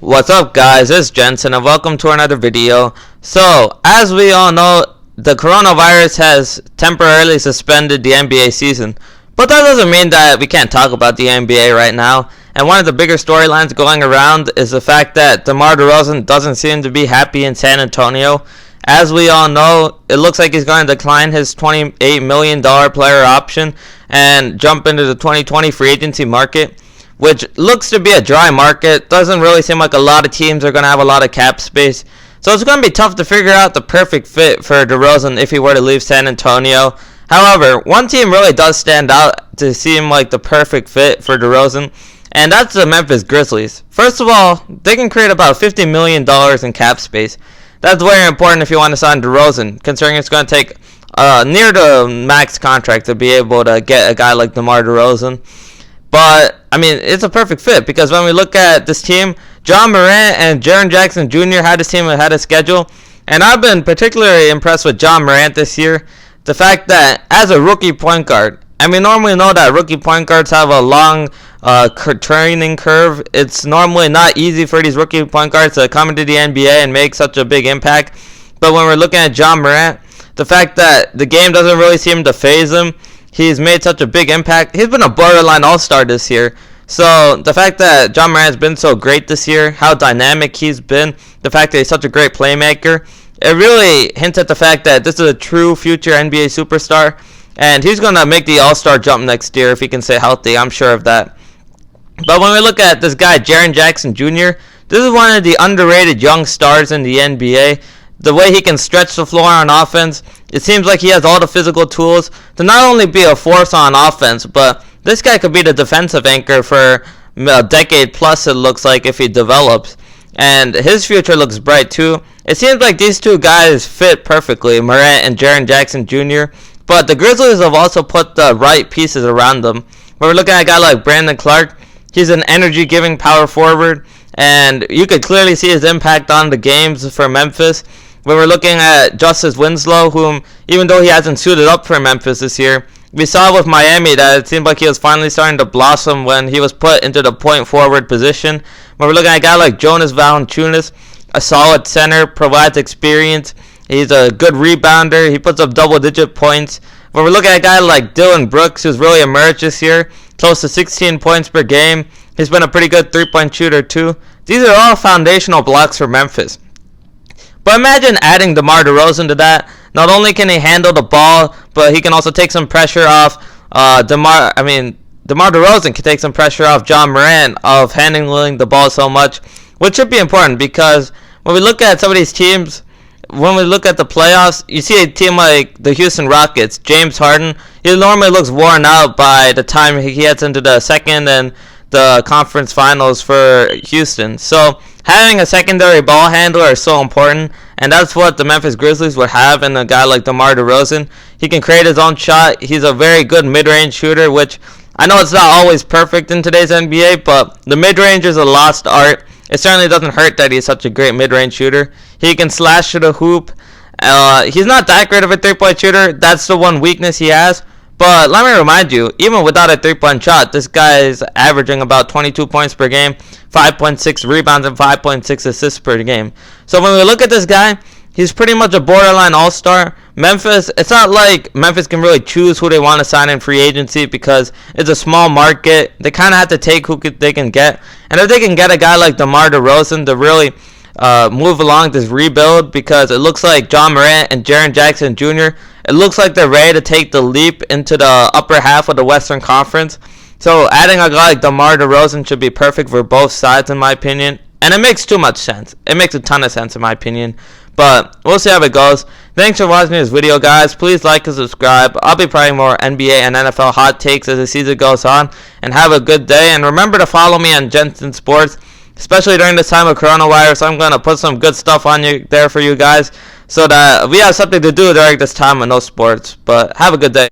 What's up guys, it's Jensen and welcome to another video. So, as we all know, the coronavirus has temporarily suspended the NBA season. But that doesn't mean that we can't talk about the NBA right now. And one of the bigger storylines going around is the fact that DeMar DeRozan doesn't seem to be happy in San Antonio. As we all know, it looks like he's going to decline his $28 million player option and jump into the 2020 free agency market, which looks to be a dry market. Doesn't really seem like a lot of teams are going to have a lot of cap space. So it's going to be tough to figure out the perfect fit for DeRozan if he were to leave San Antonio. However, one team really does stand out to seem like the perfect fit for DeRozan, and that's the Memphis Grizzlies. First of all, they can create about $50 million in cap space. That's very important if you want to sign DeRozan, considering it's going to take near the max contract to be able to get a guy like DeMar DeRozan. But, I mean, it's a perfect fit because when we look at this team, John Morant and Jaren Jackson Jr. had this team ahead of schedule. And I've been particularly impressed with John Morant this year. The fact that as a rookie point guard, and we normally know that rookie point guards have a long training curve. It's normally not easy for these rookie point guards to come into the NBA and make such a big impact. But when we're looking at John Morant, the fact that the game doesn't really seem to faze him, he's made such a big impact. He's been a borderline all-star this year. So the fact that John Morant's been so great this year, how dynamic he's been, the fact that he's such a great playmaker, it really hints at the fact that this is a true future NBA superstar. And he's going to make the all-star jump next year if he can stay healthy. I'm sure of that. But when we look at this guy, Jaren Jackson Jr., this is one of the underrated young stars in the NBA. The way he can stretch the floor on offense, it seems like he has all the physical tools to not only be a force on offense, but this guy could be the defensive anchor for a decade plus, it looks like, if he develops. And his future looks bright too. It seems like these two guys fit perfectly, Morant and Jaren Jackson Jr., but the Grizzlies have also put the right pieces around them. When we're looking at a guy like Brandon Clark, he's an energy-giving power forward, and you could clearly see his impact on the games for Memphis. When we're looking at Justice Winslow, whom, even though he hasn't suited up for Memphis this year, we saw with Miami that it seemed like he was finally starting to blossom when he was put into the point forward position. When we're looking at a guy like Jonas Valanciunas, a solid center, provides experience. He's a good rebounder. He puts up double-digit points. When we're looking at a guy like Dillon Brooks, who's really emerged this year, close to 16 points per game. He's been a pretty good three-point shooter too. These are all foundational blocks for Memphis. But imagine adding DeMar DeRozan to that. Not only can he handle the ball, but he can also take some pressure off DeMar DeRozan can take some pressure off John Morant of handling the ball so much, which should be important because when we look at some of these teams, when we look at the playoffs, you see a team like the Houston Rockets, James Harden, he normally looks worn out by the time he gets into the second and the conference finals for Houston. So having a secondary ball handler is so important, and that's what the Memphis Grizzlies would have in a guy like DeMar DeRozan. He can create his own shot. He's a very good mid-range shooter, which I know it's not always perfect in today's NBA, but the mid-range is a lost art. It certainly doesn't hurt that he's such a great mid-range shooter. He can slash to the hoop. He's not that great of a three-point shooter. That's the one weakness he has. But let me remind you, even without a three-point shot, this guy is averaging about 22 points per game, 5.6 rebounds, and 5.6 assists per game. So when we look at this guy, he's pretty much a borderline all-star. Memphis, it's not like Memphis can really choose who they want to sign in free agency because it's a small market. They kind of have to take who they can get. And if they can get a guy like DeMar DeRozan to really move along this rebuild, because it looks like John Morant and Jaren Jackson Jr., it looks like they're ready to take the leap into the upper half of the Western Conference. So adding a guy like DeMar DeRozan should be perfect for both sides, in my opinion. And it makes too much sense. It makes a ton of sense, in my opinion. But we'll see how it goes. Thanks for watching this video, guys. Please like and subscribe. I'll be providing more NBA and NFL hot takes as the season goes on. And have a good day. And remember to follow me on Jensen Sports, especially during this time of coronavirus. I'm going to put some good stuff on you there for you guys so that we have something to do during this time of no sports. But have a good day.